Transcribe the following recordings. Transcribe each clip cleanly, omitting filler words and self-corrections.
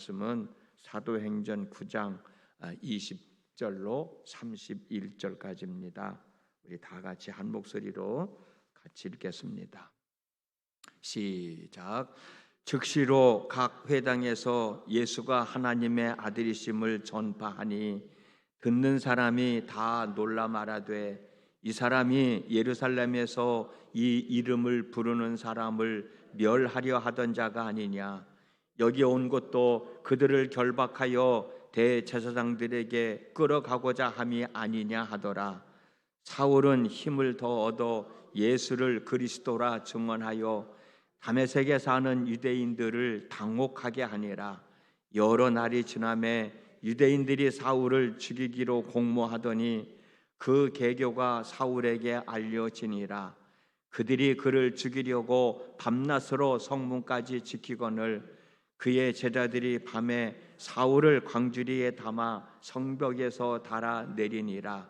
말씀은 사도행전 9장 20절로 31절까지입니다. 우리 다 같이 한 목소리로 같이 읽겠습니다. 시작. 즉시로 각 회당에서 예수가 하나님의 아들이심을 전파하니 듣는 사람이 다 놀라 말하되 이 사람이 예루살렘에서 이 이름을 부르는 사람을 멸하려 하던 자가 아니냐. 여기 온 것도 그들을 결박하여 대제사장들에게 끌어가고자 함이 아니냐 하더라. 사울은 힘을 더 얻어 예수를 그리스도라 증언하여 다메섹에 사는 유대인들을 당혹하게 하니라. 여러 날이 지나매 유대인들이 사울을 죽이기로 공모하더니 그 계교가 사울에게 알려지니라. 그들이 그를 죽이려고 밤낮으로 성문까지 지키거늘 그의 제자들이 밤에 사울을 광주리에 담아 성벽에서 달아 내리니라.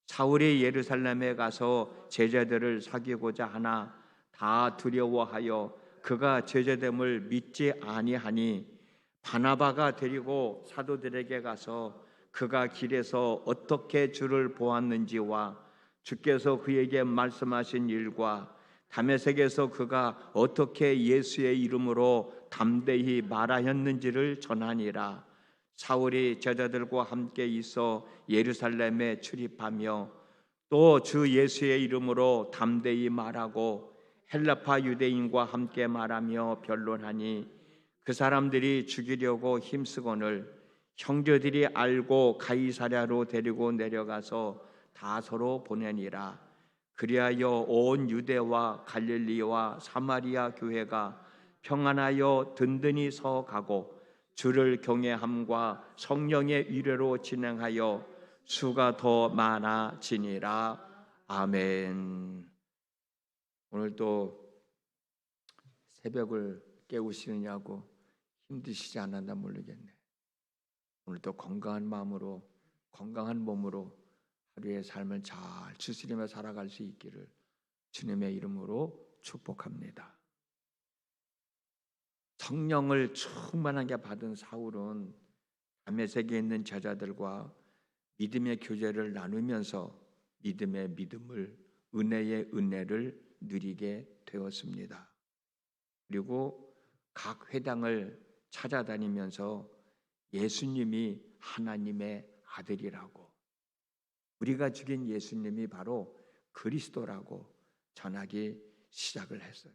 사울이 예루살렘에 가서 제자들을 사귀고자 하나 다 두려워하여 그가 제자됨을 믿지 아니하니 바나바가 데리고 사도들에게 가서 그가 길에서 어떻게 주를 보았는지와 주께서 그에게 말씀하신 일과 다메섹에서 그가 어떻게 예수의 이름으로 담대히 말하였는지를 전하니라. 사울이 제자들과 함께 있어 예루살렘에 출입하며 또 주 예수의 이름으로 담대히 말하고 헬라파 유대인과 함께 말하며 변론하니 그 사람들이 죽이려고 힘쓰거늘 형제들이 알고 가이사랴로 데리고 내려가서 다소로 보내니라. 그리하여 온 유대와 갈릴리와 사마리아 교회가 평안하여 든든히 서가고 주를 경외함과 성령의 위로로 진행하여 수가 더 많아지니라. 아멘. 오늘도 새벽을 깨우시느냐고 힘드시지 않았나 모르겠네. 오늘도 건강한 마음으로 건강한 몸으로 하루의 삶을 잘 추스리며 살아갈 수 있기를 주님의 이름으로 축복합니다. 성령을 충만하게 받은 사울은 다메섹에 있는 제자들과 믿음의 교제를 나누면서 믿음의 믿음을, 은혜의 은혜를 누리게 되었습니다. 그리고 각 회당을 찾아다니면서 예수님이 하나님의 아들이라고, 우리가 죽인 예수님이 바로 그리스도라고 전하기 시작을 했어요.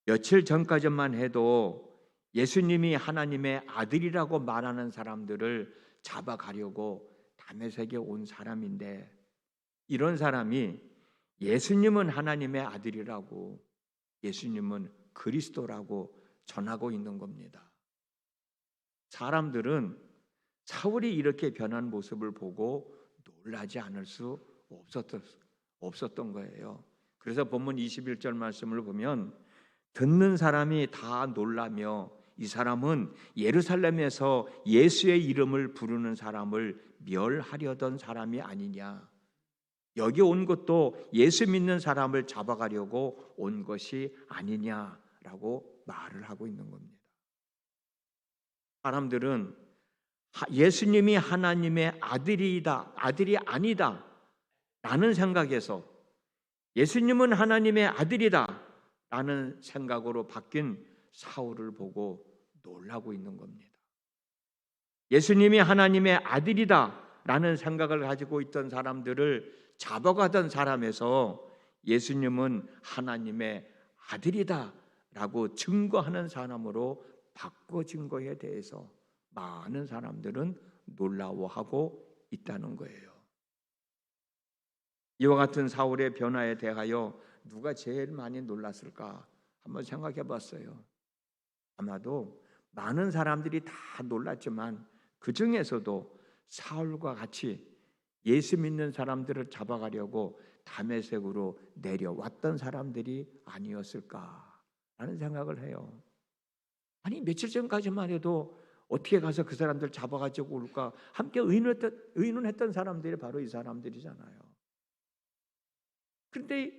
며칠 전까지만 해도 예수님이 하나님의 아들이라고 말하는 사람들을 잡아가려고 다메섹에 온 사람인데, 이런 사람이 예수님은 하나님의 아들이라고, 예수님은 그리스도라고 전하고 있는 겁니다. 사람들은 사울이 이렇게 변한 모습을 보고 놀라지 않을 수 없었던 거예요. 그래서 본문 21절 말씀을 보면 듣는 사람이 다 놀라며 이 사람은 예루살렘에서 예수의 이름을 부르는 사람을 멸하려던 사람이 아니냐. 여기 온 것도 예수 믿는 사람을 잡아가려고 온 것이 아니냐라고 말을 하고 있는 겁니다. 사람들은 예수님이 하나님의 아들이다, 아들이 아니다 라는 생각에서 예수님은 하나님의 아들이다 라는 생각으로 바뀐 사울을 보고 놀라고 있는 겁니다. 예수님이 하나님의 아들이다 라는 생각을 가지고 있던 사람들을 잡아가던 사람에서 예수님은 하나님의 아들이다 라고 증거하는 사람으로 바꿔진 것에 대해서 많은 사람들은 놀라워하고 있다는 거예요. 이와 같은 사울의 변화에 대하여 누가 제일 많이 놀랐을까 한번 생각해 봤어요. 아마도 많은 사람들이 다 놀랐지만 그 중에서도 사울과 같이 예수 믿는 사람들을 잡아가려고 다메섹으로 내려왔던 사람들이 아니었을까라는 생각을 해요. 아니 며칠 전까지만 해도 어떻게 가서 그 사람들 잡아가지고 올까 함께 의논했던 사람들이 바로 이 사람들이잖아요. 그런데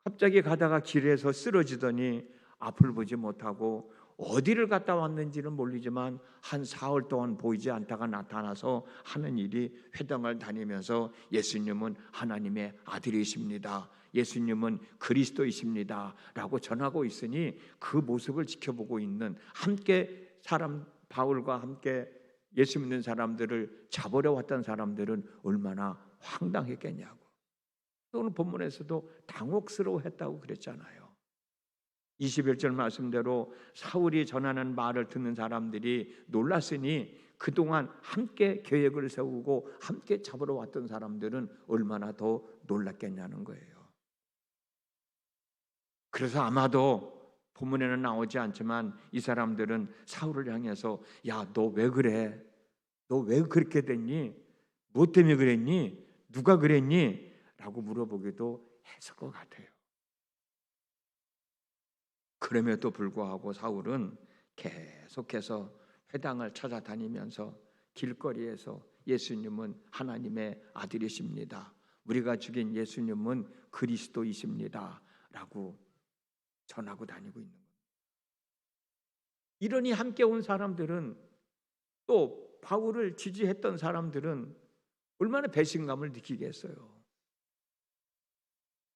갑자기 가다가 길에서 쓰러지더니 앞을 보지 못하고 어디를 갔다 왔는지는 모르지만 한 사흘 동안 보이지 않다가 나타나서 하는 일이 회당을 다니면서 예수님은 하나님의 아들이십니다, 예수님은 그리스도이십니다 라고 전하고 있으니 그 모습을 지켜보고 있는 함께 바울과 함께 예수 믿는 사람들을 잡으려 왔던 사람들은 얼마나 황당했겠냐고. 오늘 본문에서도 당혹스러워했다고 그랬잖아요. 21절 말씀대로 사울이 전하는 말을 듣는 사람들이 놀랐으니 그동안 함께 계획을 세우고 함께 잡으러 왔던 사람들은 얼마나 더 놀랐겠냐는 거예요. 그래서 아마도 본문에는 나오지 않지만 이 사람들은 사울을 향해서 야, 너 왜 그래? 너 왜 그렇게 됐니? 뭐 때문에 그랬니? 누가 그랬니? 라고 물어보기도 했을 것 같아요. 그럼에도 불구하고 사울은 계속해서 회당을 찾아다니면서 길거리에서 예수님은 하나님의 아들이십니다, 우리가 죽인 예수님은 그리스도이십니다 라고 전하고 다니고 있는 겁니다. 이러니 함께 온 사람들은, 또 바울을 지지했던 사람들은 얼마나 배신감을 느끼겠어요.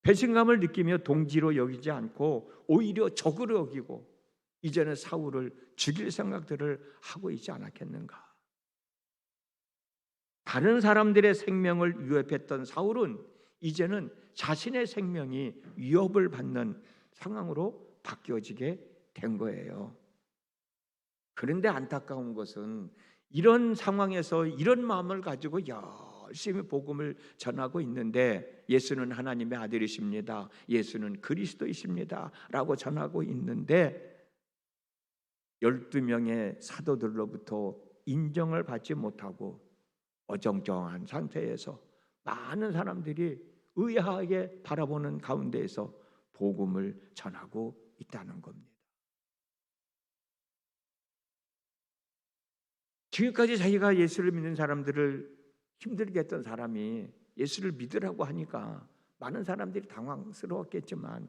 배신감을 느끼며 동지로 여기지 않고 오히려 적으로 여기고 이제는 사울을 죽일 생각들을 하고 있지 않았겠는가. 다른 사람들의 생명을 위협했던 사울은 이제는 자신의 생명이 위협을 받는 상황으로 바뀌어지게 된 거예요. 그런데 안타까운 것은 이런 상황에서 이런 마음을 가지고 열심히 복음을 전하고 있는데, 예수는 하나님의 아들이십니다, 예수는 그리스도이십니다 라고 전하고 있는데 12명의 사도들로부터 인정을 받지 못하고 어정쩡한 상태에서 많은 사람들이 의아하게 바라보는 가운데에서 복음을 전하고 있다는 겁니다. 지금까지 자기가 예수를 믿는 사람들을 힘들게 했던 사람이 예수를 믿으라고 하니까 많은 사람들이 당황스러웠겠지만,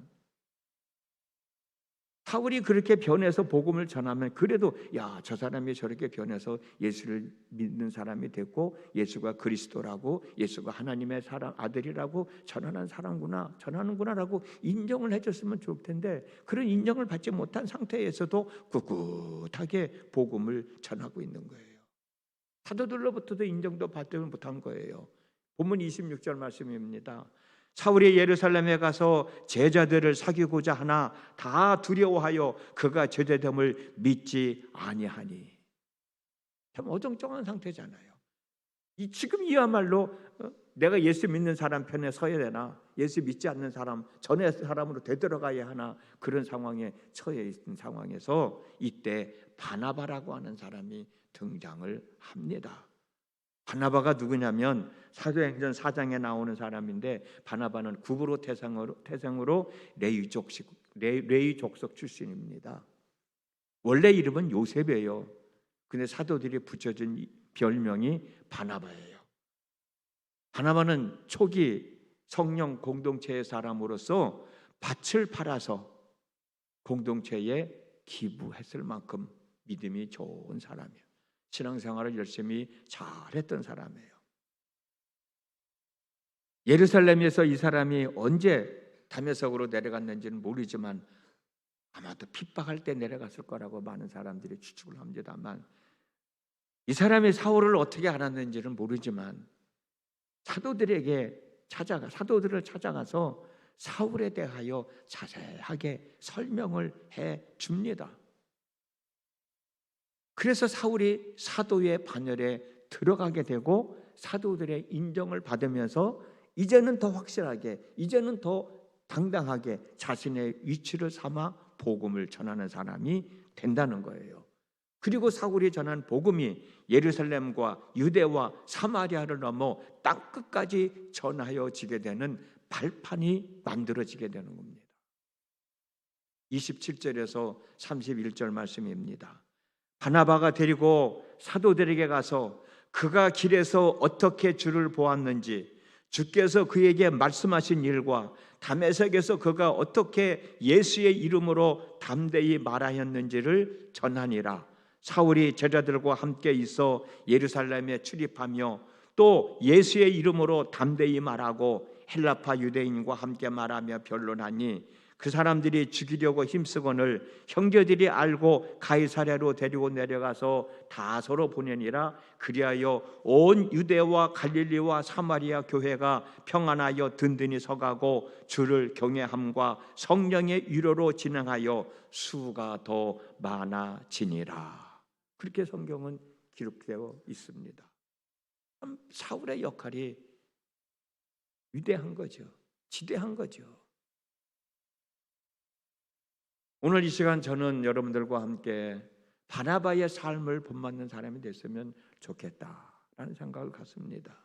사울이 그렇게 변해서 복음을 전하면 그래도 야, 저 사람이 저렇게 변해서 예수를 믿는 사람이 됐고 예수가 그리스도라고, 예수가 하나님의 아들이라고 전하는구나라고 인정을 해줬으면 좋을 텐데, 그런 인정을 받지 못한 상태에서도 꿋꿋하게 복음을 전하고 있는 거예요. 사도들로부터도 인정도 받지 못한 거예요. 본문 26절 말씀입니다. 사울이 예루살렘에 가서 제자들을 사귀고자 하나 다 두려워하여 그가 제자됨을 믿지 아니하니. 참 어정쩡한 상태잖아요. 지금 이야말로 내가 예수 믿는 사람 편에 서야 되나, 예수 믿지 않는 사람 전의 사람으로 되돌아가야 하나, 그런 상황에 처해 있는 상황에서 이때 바나바라고 하는 사람이 등장을 합니다. 바나바가 누구냐면 사도행전 4장에 나오는 사람인데, 바나바는 구브로 태생으로 레위 족속 출신입니다. 원래 이름은 요셉이에요. 근데 사도들이 붙여준 별명이 바나바예요. 바나바는 초기 성령 공동체의 사람으로서 밭을 팔아서 공동체에 기부했을 만큼 믿음이 좋은 사람이에요. 신앙생활을 열심히 잘했던 사람이에요. 예루살렘에서 이 사람이 언제 다메섹으로 내려갔는지는 모르지만 아마도 핍박할 때 내려갔을 거라고 많은 사람들이 추측을 합니다만, 이 사람이 사울을 어떻게 알았는지는 모르지만 사도들을 찾아가서 사울에 대하여 자세하게 설명을 해 줍니다. 그래서 사울이 사도의 반열에 들어가게 되고 사도들의 인정을 받으면서 이제는 더 확실하게, 이제는 더 당당하게 자신의 위치를 삼아 복음을 전하는 사람이 된다는 거예요. 그리고 사울이 전한 복음이 예루살렘과 유대와 사마리아를 넘어 땅끝까지 전하여지게 되는 발판이 만들어지게 되는 겁니다. 27절에서 31절 말씀입니다. 바나바가 데리고 사도들에게 가서 그가 길에서 어떻게 주를 보았는지, 주께서 그에게 말씀하신 일과 다메섹에서 그가 어떻게 예수의 이름으로 담대히 말하였는지를 전하니라. 사울이 제자들과 함께 있어 예루살렘에 출입하며 또 예수의 이름으로 담대히 말하고 헬라파 유대인과 함께 말하며 변론하니 그 사람들이 죽이려고 힘쓰거늘 형제들이 알고 가이사랴로 데리고 내려가서 다소로 보내니라. 그리하여 온 유대와 갈릴리와 사마리아 교회가 평안하여 든든히 서가고 주를 경외함과 성령의 위로로 진행하여 수가 더 많아지니라. 그렇게 성경은 기록되어 있습니다. 참 사울의 역할이 위대한 거죠. 지대한 거죠. 오늘 이 시간 저는 여러분들과 함께 바나바의 삶을 본받는 사람이 됐으면 좋겠다라는 생각을 갖습니다.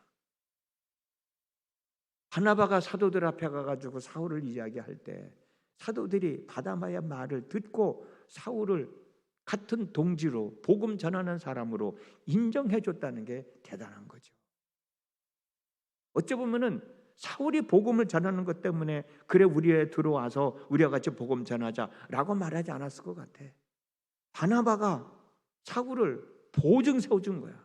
바나바가 사도들 앞에 가가지고 사울을 이야기할 때 사도들이 바나바의 말을 듣고 사울을 같은 동지로 복음 전하는 사람으로 인정해 줬다는 게 대단한 거죠. 어찌 보면은 사울이 복음을 전하는 것 때문에 그래 우리에 들어와서 우리와 같이 복음 전하자라고 말하지 않았을 것 같아. 바나바가 사울을 보증 세워준 거야.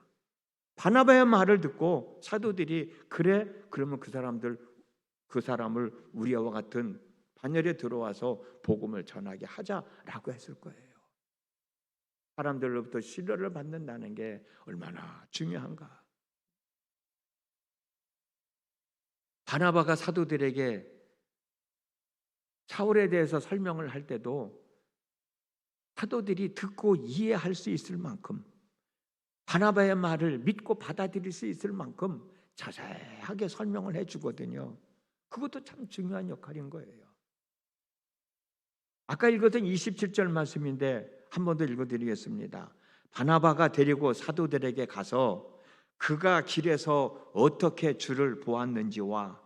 바나바의 말을 듣고 사도들이 그래 그러면 그 사람을 우리와 같은 반열에 들어와서 복음을 전하게 하자라고 했을 거예요. 사람들로부터 신뢰를 받는다는 게 얼마나 중요한가. 바나바가 사도들에게 사울에 대해서 설명을 할 때도 사도들이 듣고 이해할 수 있을 만큼 바나바의 말을 믿고 받아들일 수 있을 만큼 자세하게 설명을 해주거든요. 그것도 참 중요한 역할인 거예요. 아까 읽었던 27절 말씀인데 한 번 더 읽어드리겠습니다. 바나바가 데리고 사도들에게 가서 그가 길에서 어떻게 주를 보았는지와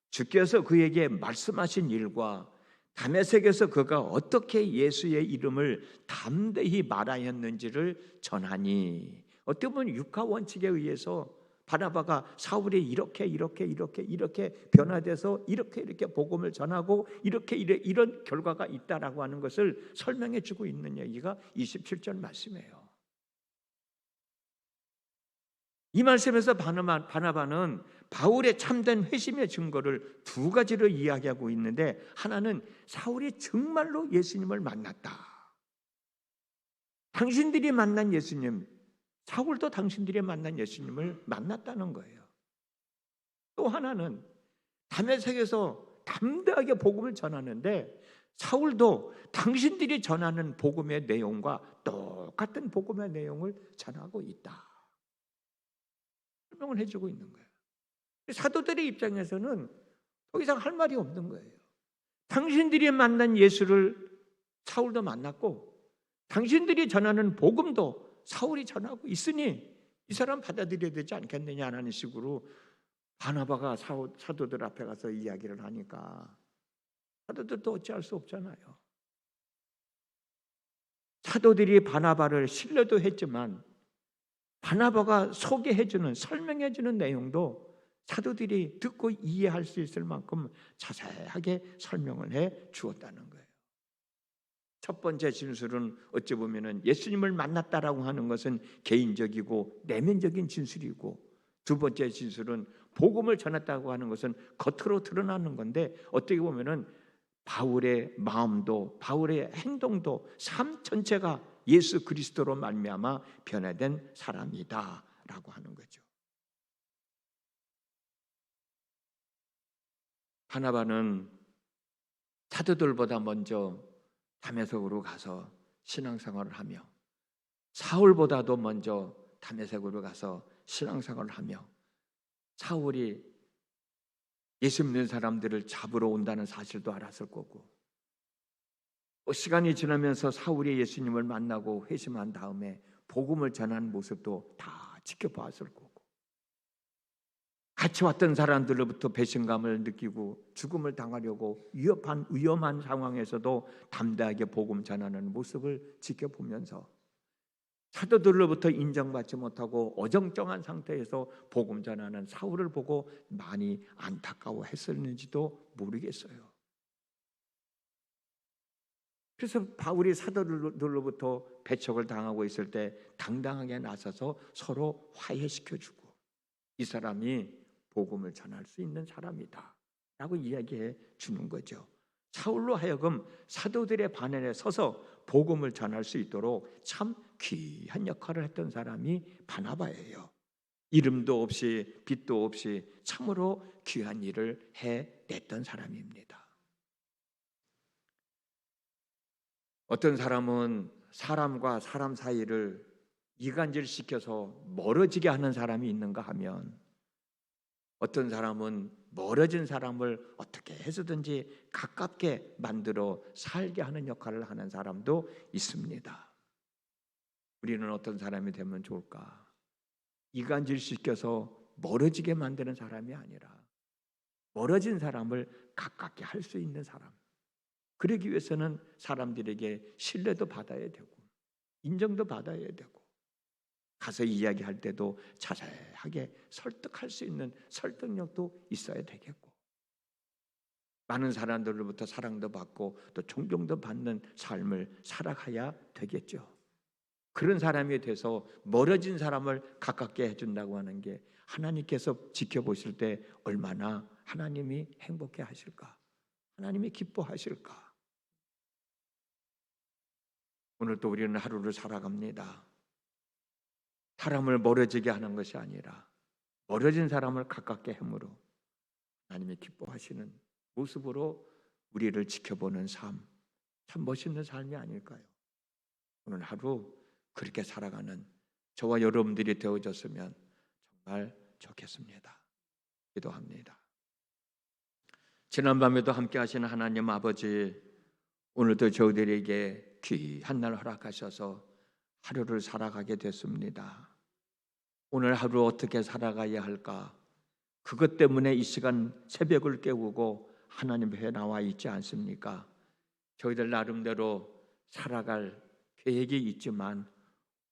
주께서 그에게 말씀하신 일과 다메섹에서 그가 어떻게 예수의 이름을 담대히 말하였는지를 전하니, 어떻게 보면 육하 원칙에 의해서 바나바가 사울이 이렇게 변화돼서 이렇게 복음을 전하고 이런 결과가 있다라고 하는 것을 설명해 주고 있는 얘기가 27절 말씀이에요. 이 말씀에서 바나바는 바울의 참된 회심의 증거를 두 가지로 이야기하고 있는데, 하나는 사울이 정말로 예수님을 만났다. 당신들이 만난 예수님, 사울도 당신들이 만난 예수님을 만났다는 거예요. 또 하나는 다메섹에서 담대하게 복음을 전하는데 사울도 당신들이 전하는 복음의 내용과 똑같은 복음의 내용을 전하고 있다. 설명을 해주고 있는 거예요. 사도들의 입장에서는 더 이상 할 말이 없는 거예요. 당신들이 만난 예수를 사울도 만났고 당신들이 전하는 복음도 사울이 전하고 있으니 이 사람 받아들여야 되지 않겠느냐라는 식으로 바나바가 사도들 앞에 가서 이야기를 하니까 사도들도 어찌할 수 없잖아요. 사도들이 바나바를 신뢰도 했지만 바나바가 소개해주는, 설명해주는 내용도 사도들이 듣고 이해할 수 있을 만큼 자세하게 설명을 해 주었다는 거예요. 첫 번째 진술은 어찌 보면은 예수님을 만났다라고 하는 것은 개인적이고 내면적인 진술이고, 두 번째 진술은 복음을 전했다고 하는 것은 겉으로 드러나는 건데, 어떻게 보면은 바울의 마음도 바울의 행동도 삶 전체가 예수 그리스도로 말미암아 변화된 사람이다라고 하는 거죠. 바나바는 사도들보다 먼저 다메섹으로 가서 신앙생활을 하며 사울보다도 먼저 다메섹으로 가서 신앙생활을 하며 사울이 예수 믿는 사람들을 잡으러 온다는 사실도 알았을 거고, 시간이 지나면서 사울이 예수님을 만나고 회심한 다음에 복음을 전하는 모습도 다 지켜보았을 거고, 같이 왔던 사람들로부터 배신감을 느끼고 죽음을 당하려고 위험한 상황에서도 담대하게 복음 전하는 모습을 지켜보면서 사도들로부터 인정받지 못하고 어정쩡한 상태에서 복음 전하는 사울을 보고 많이 안타까워했었는지도 모르겠어요. 그래서 바울이 사도들로부터 배척을 당하고 있을 때 당당하게 나서서 서로 화해시켜주고 이 사람이 복음을 전할 수 있는 사람이다 라고 이야기해 주는 거죠. 사울로 하여금 사도들의 반열에 서서 복음을 전할 수 있도록 참 귀한 역할을 했던 사람이 바나바예요. 이름도 없이 빛도 없이 참으로 귀한 일을 해냈던 사람입니다. 어떤 사람은 사람과 사람 사이를 이간질시켜서 멀어지게 하는 사람이 있는가 하면 어떤 사람은 멀어진 사람을 어떻게 해서든지 가깝게 만들어 살게 하는 역할을 하는 사람도 있습니다. 우리는 어떤 사람이 되면 좋을까? 이간질시켜서 멀어지게 만드는 사람이 아니라 멀어진 사람을 가깝게 할 수 있는 사람. 그러기 위해서는 사람들에게 신뢰도 받아야 되고 인정도 받아야 되고 가서 이야기할 때도 자세하게 설득할 수 있는 설득력도 있어야 되겠고 많은 사람들로부터 사랑도 받고 또 존경도 받는 삶을 살아가야 되겠죠. 그런 사람이 돼서 멀어진 사람을 가깝게 해준다고 하는 게 하나님께서 지켜보실 때 얼마나 하나님이 행복해 하실까? 하나님이 기뻐하실까? 오늘 또 우리는 하루를 살아갑니다. 사람을 멀어지게 하는 것이 아니라 멀어진 사람을 가깝게 함으로 하나님이 기뻐하시는 모습으로 우리를 지켜보는 삶, 참 멋있는 삶이 아닐까요? 오늘 하루 그렇게 살아가는 저와 여러분들이 되어졌으면 정말 좋겠습니다. 기도합니다. 지난밤에도 함께 하시는 하나님 아버지, 오늘도 저희들에게 귀한 날 허락하셔서 하루를 살아가게 됐습니다. 오늘 하루 어떻게 살아가야 할까? 그것 때문에 이 시간 새벽을 깨우고 하나님 앞에 나와 있지 않습니까? 저희들 나름대로 살아갈 계획이 있지만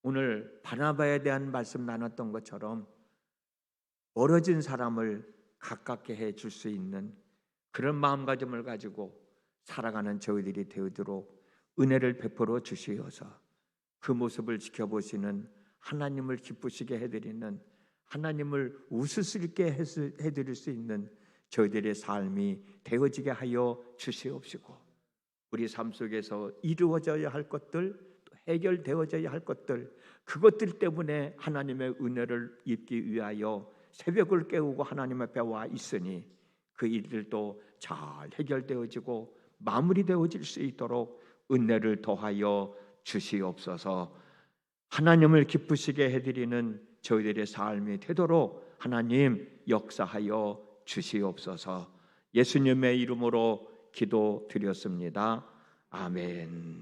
오늘 바나바에 대한 말씀 나눴던 것처럼 멀어진 사람을 가깝게 해줄 수 있는 그런 마음가짐을 가지고 살아가는 저희들이 되도록 은혜를 베풀어 주시어서 그 모습을 지켜보시는 하나님을 기쁘시게 해드리는 하나님을 웃을 수 있게 해드릴 수 있는 저희들의 삶이 되어지게 하여 주시옵시고 우리 삶 속에서 이루어져야 할 것들 또 해결되어져야 할 것들 그것들 때문에 하나님의 은혜를 입기 위하여 새벽을 깨우고 하나님 앞에 와 있으니 그 일들도 잘 해결되어지고 마무리되어질 수 있도록 은혜를 더하여 주시옵소서. 하나님을 기쁘시게 해드리는 저희들의 삶이 되도록 하나님 역사하여 주시옵소서. 예수님의 이름으로 기도드렸습니다. 아멘.